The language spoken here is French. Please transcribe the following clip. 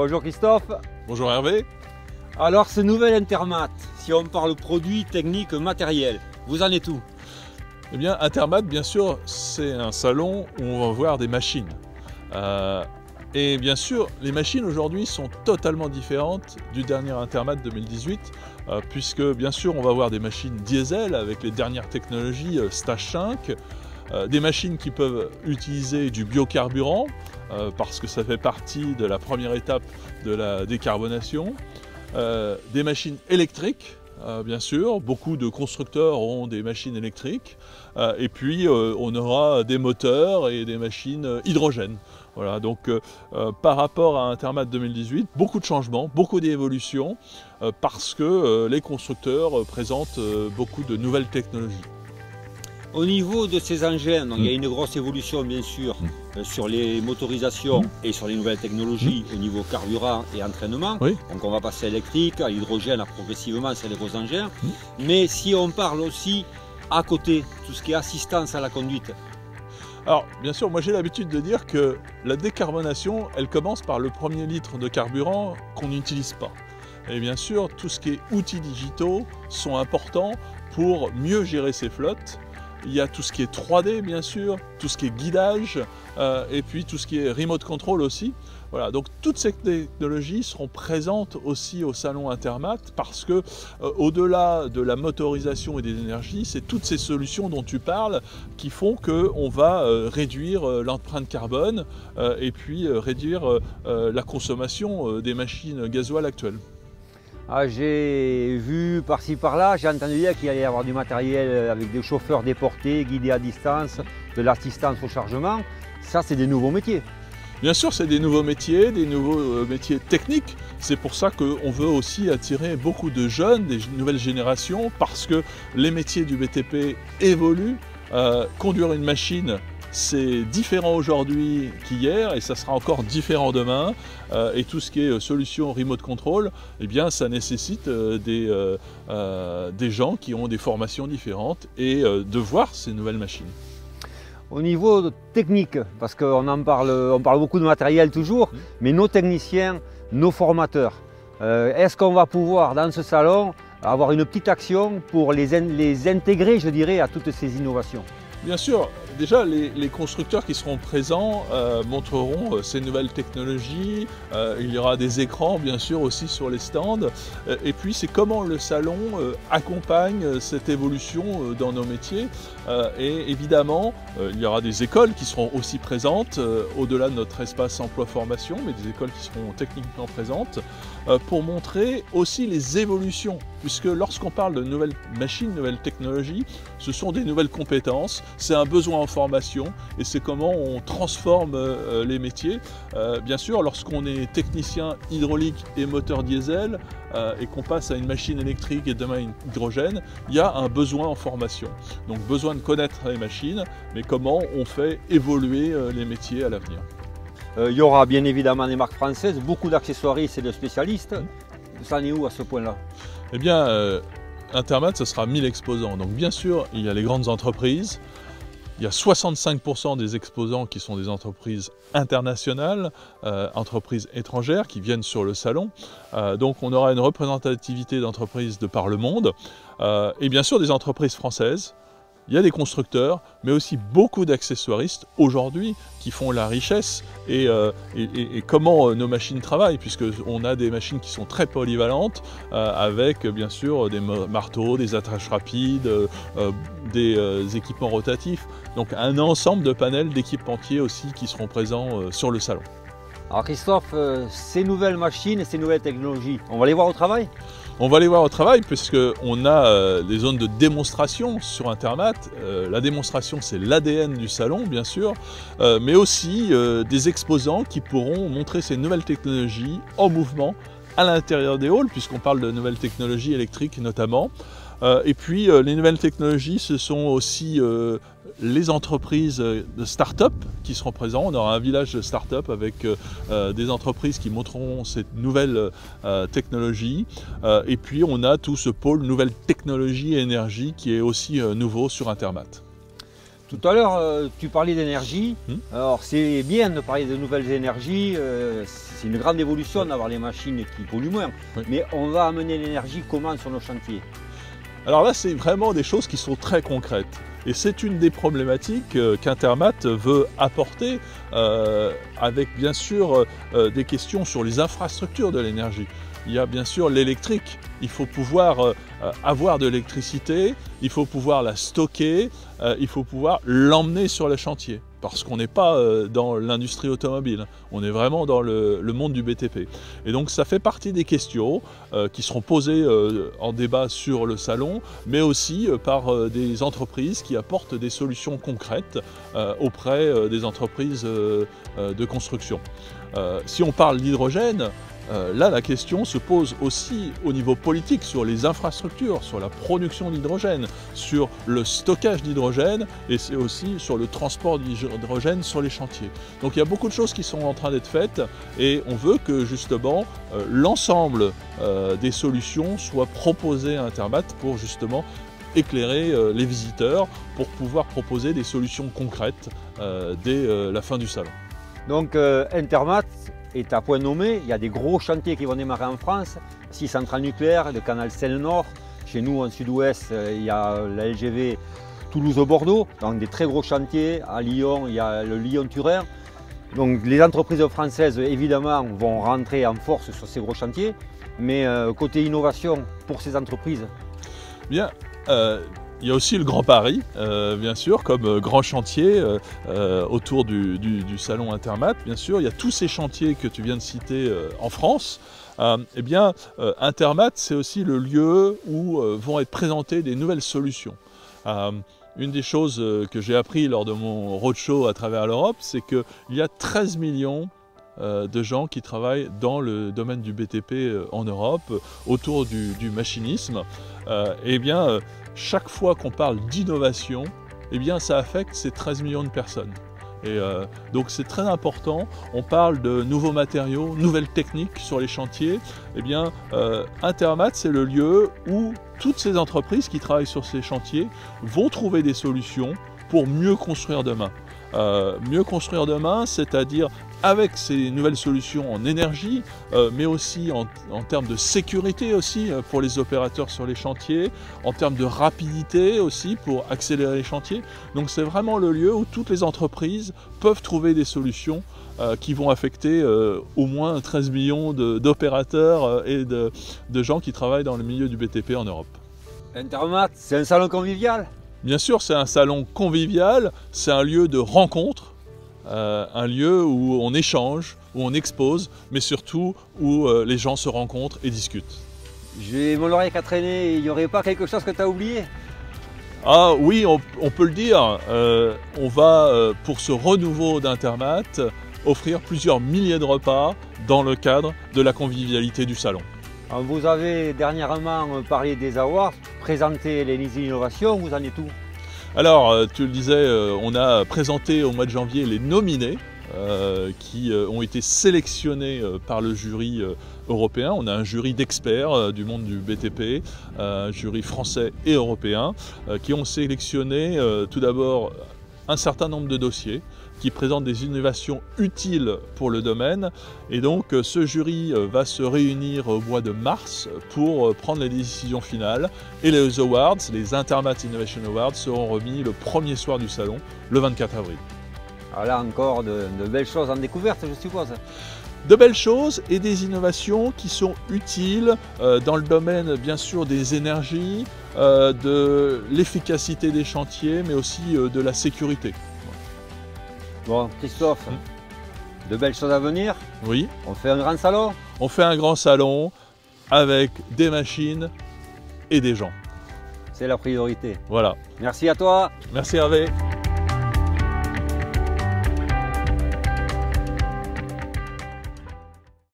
Bonjour Christophe. Bonjour Hervé. Alors ce nouvel Intermat, si on parle produits, techniques, matériel, vous en êtes où? Eh bien Intermat, bien sûr, c'est un salon où on va voir des machines. Et bien sûr, les machines aujourd'hui sont totalement différentes du dernier Intermat 2018, puisque bien sûr on va voir des machines diesel avec les dernières technologies Stage 5, des machines qui peuvent utiliser du biocarburant, parce que ça fait partie de la première étape de la décarbonation, des machines électriques, bien sûr, beaucoup de constructeurs ont des machines électriques, et puis on aura des moteurs et des machines hydrogène. Voilà, donc par rapport à Intermat 2018, beaucoup de changements, beaucoup d'évolutions, parce que les constructeurs présentent beaucoup de nouvelles technologies. Au niveau de ces engins, donc, il y a une grosse évolution bien sûr sur les motorisations et sur les nouvelles technologies au niveau carburant et entraînement. Oui. Donc on va passer à l'électrique, à l'hydrogène progressivement sur les gros engins. Mais si on parle aussi à côté, tout ce qui est assistance à la conduite. Alors bien sûr, moi j'ai l'habitude de dire que la décarbonation, elle commence par le premier litre de carburant qu'on n'utilise pas. Et bien sûr, tout ce qui est outils digitaux sont importants pour mieux gérer ces flottes. Il y a tout ce qui est 3D bien sûr, tout ce qui est guidage, et puis tout ce qui est remote control aussi. Voilà, donc toutes ces technologies seront présentes aussi au salon Intermat parce que au-delà de la motorisation et des énergies, c'est toutes ces solutions dont tu parles qui font qu'on va réduire l'empreinte carbone et puis réduire la consommation des machines gasoil actuelles. Ah, j'ai vu par-ci par-là, j'ai entendu dire qu'il allait y avoir du matériel avec des chauffeurs déportés, guidés à distance, de l'assistance au chargement. Ça, c'est des nouveaux métiers. Bien sûr, c'est des nouveaux métiers techniques. C'est pour ça qu'on veut aussi attirer beaucoup de jeunes, des nouvelles générations, parce que les métiers du BTP évoluent. Conduire une machine, c'est différent aujourd'hui qu'hier et ça sera encore différent demain. Et tout ce qui est solution remote control, eh bien, ça nécessite des gens qui ont des formations différentes et de voir ces nouvelles machines. Au niveau technique, parce qu'on on parle beaucoup de matériel toujours, mais nos techniciens, nos formateurs, est-ce qu'on va pouvoir dans ce salon avoir une petite action pour les intégrer, je dirais, à toutes ces innovations? Bien sûr, déjà les constructeurs qui seront présents montreront ces nouvelles technologies, il y aura des écrans bien sûr aussi sur les stands, et puis c'est comment le salon accompagne cette évolution dans nos métiers, et évidemment il y aura des écoles qui seront aussi présentes au-delà de notre espace emploi-formation, mais des écoles qui seront techniquement présentes pour montrer aussi les évolutions, puisque lorsqu'on parle de nouvelles machines, nouvelles technologies, ce sont des nouvelles compétences. C'est un besoin en formation et c'est comment on transforme les métiers. Bien sûr, lorsqu'on est technicien hydraulique et moteur diesel et qu'on passe à une machine électrique et demain une hydrogène, il y a un besoin en formation. Donc besoin de connaître les machines, mais comment on fait évoluer les métiers à l'avenir. Il y aura bien évidemment des marques françaises, beaucoup d'accessoiristes et de spécialistes. Ça en est où à ce point-là? Eh bien, Intermat, ce sera 1000 exposants. Donc bien sûr, il y a les grandes entreprises. Il y a 65% des exposants qui sont des entreprises internationales, entreprises étrangères qui viennent sur le salon. Donc on aura une représentativité d'entreprises de par le monde. Et bien sûr des entreprises françaises. Il y a des constructeurs, mais aussi beaucoup d'accessoiristes aujourd'hui qui font la richesse et comment nos machines travaillent, puisqu'on a des machines qui sont très polyvalentes, avec bien sûr des marteaux, des attaches rapides, des équipements rotatifs. Donc un ensemble de panels d'équipementiers aussi qui seront présents sur le salon. Alors Christophe, ces nouvelles machines et ces nouvelles technologies, on va les voir au travail? On va les voir au travail puisqu'on a des zones de démonstration sur Intermat. La démonstration, c'est l'ADN du salon, bien sûr, mais aussi des exposants qui pourront montrer ces nouvelles technologies en mouvement à l'intérieur des halls, puisqu'on parle de nouvelles technologies électriques notamment. Et puis les nouvelles technologies, ce sont aussi les entreprises de start-up qui seront présentes. On aura un village de start-up avec des entreprises qui montreront cette nouvelle technologie. Et puis on a tout ce pôle nouvelles technologies et énergie qui est aussi nouveau sur Intermat. Tout à l'heure, tu parlais d'énergie. Alors, c'est bien de parler de nouvelles énergies. C'est une grande évolution d'avoir les machines qui polluent moins. Oui. Mais on va amener l'énergie comment sur nos chantiers? Alors là, c'est vraiment des choses qui sont très concrètes. Et c'est une des problématiques qu'Intermat veut apporter avec bien sûr des questions sur les infrastructures de l'énergie. Il y a bien sûr l'électrique, il faut pouvoir avoir de l'électricité, il faut pouvoir la stocker, il faut pouvoir l'emmener sur le chantier. Parce qu'on n'est pas dans l'industrie automobile, on est vraiment dans le monde du BTP. Et donc ça fait partie des questions qui seront posées en débat sur le salon, mais aussi par des entreprises qui apportent des solutions concrètes auprès des entreprises de construction. Si on parle d'hydrogène, là, la question se pose aussi au niveau politique sur les infrastructures, sur la production d'hydrogène, sur le stockage d'hydrogène et c'est aussi sur le transport d'hydrogène sur les chantiers. Donc il y a beaucoup de choses qui sont en train d'être faites et on veut que justement l'ensemble des solutions soient proposées à Intermat pour justement éclairer les visiteurs pour pouvoir proposer des solutions concrètes dès la fin du salon. Donc Intermat est à point nommé, il y a des gros chantiers qui vont démarrer en France, 6 centrales nucléaires, le canal Seine-Nord, chez nous en sud-ouest il y a la LGV Toulouse-Bordeaux, donc des très gros chantiers, à Lyon il y a le Lyon-Turin. Donc les entreprises françaises évidemment vont rentrer en force sur ces gros chantiers, mais côté innovation pour ces entreprises? Bien. Il y a aussi le Grand Paris, bien sûr, comme grand chantier autour du salon Intermat, bien sûr. Il y a tous ces chantiers que tu viens de citer en France. Eh bien, Intermat, c'est aussi le lieu où vont être présentées des nouvelles solutions. Une des choses que j'ai appris lors de mon roadshow à travers l'Europe, c'est qu'il y a 13 millions de gens qui travaillent dans le domaine du BTP en Europe, autour du machinisme. Eh bien, chaque fois qu'on parle d'innovation, eh bien, ça affecte ces 13 millions de personnes. Et donc c'est très important, on parle de nouveaux matériaux, nouvelles techniques sur les chantiers. Eh bien, Intermat, c'est le lieu où toutes ces entreprises qui travaillent sur ces chantiers vont trouver des solutions pour mieux construire demain. Mieux construire demain, c'est-à-dire avec ces nouvelles solutions en énergie, mais aussi en termes de sécurité aussi pour les opérateurs sur les chantiers, en termes de rapidité aussi pour accélérer les chantiers. Donc c'est vraiment le lieu où toutes les entreprises peuvent trouver des solutions qui vont affecter au moins 13 millions d'opérateurs et de gens qui travaillent dans le milieu du BTP en Europe. Intermat, c'est un salon convivial? Bien sûr, c'est un salon convivial, c'est un lieu de rencontre, un lieu où on échange, où on expose, mais surtout où les gens se rencontrent et discutent. J'ai mon oreille qu'à traîner, il n'y aurait pas quelque chose que tu as oublié? Ah oui, on peut le dire, on va, pour ce renouveau d'Intermat, offrir plusieurs milliers de repas dans le cadre de la convivialité du salon. Vous avez dernièrement parlé des awards, présenté les innovations, vous en êtes où? Alors, tu le disais, on a présenté au mois de janvier les nominés qui ont été sélectionnés par le jury européen. On a un jury d'experts du monde du BTP, un jury français et européen, qui ont sélectionné tout d'abord un certain nombre de dossiers qui présentent des innovations utiles pour le domaine. Et donc ce jury va se réunir au mois de mars pour prendre les décisions finales. Et les awards, les Intermat Innovation Awards, seront remis le premier soir du salon, le 24 avril. Alors là encore, de belles choses en découverte, je suppose. De belles choses et des innovations qui sont utiles dans le domaine bien sûr des énergies, de l'efficacité des chantiers, mais aussi de la sécurité. Bon, Christophe, de belles choses à venir. Oui. On fait un grand salon. On fait un grand salon avec des machines et des gens. C'est la priorité. Voilà. Merci à toi. Merci Hervé.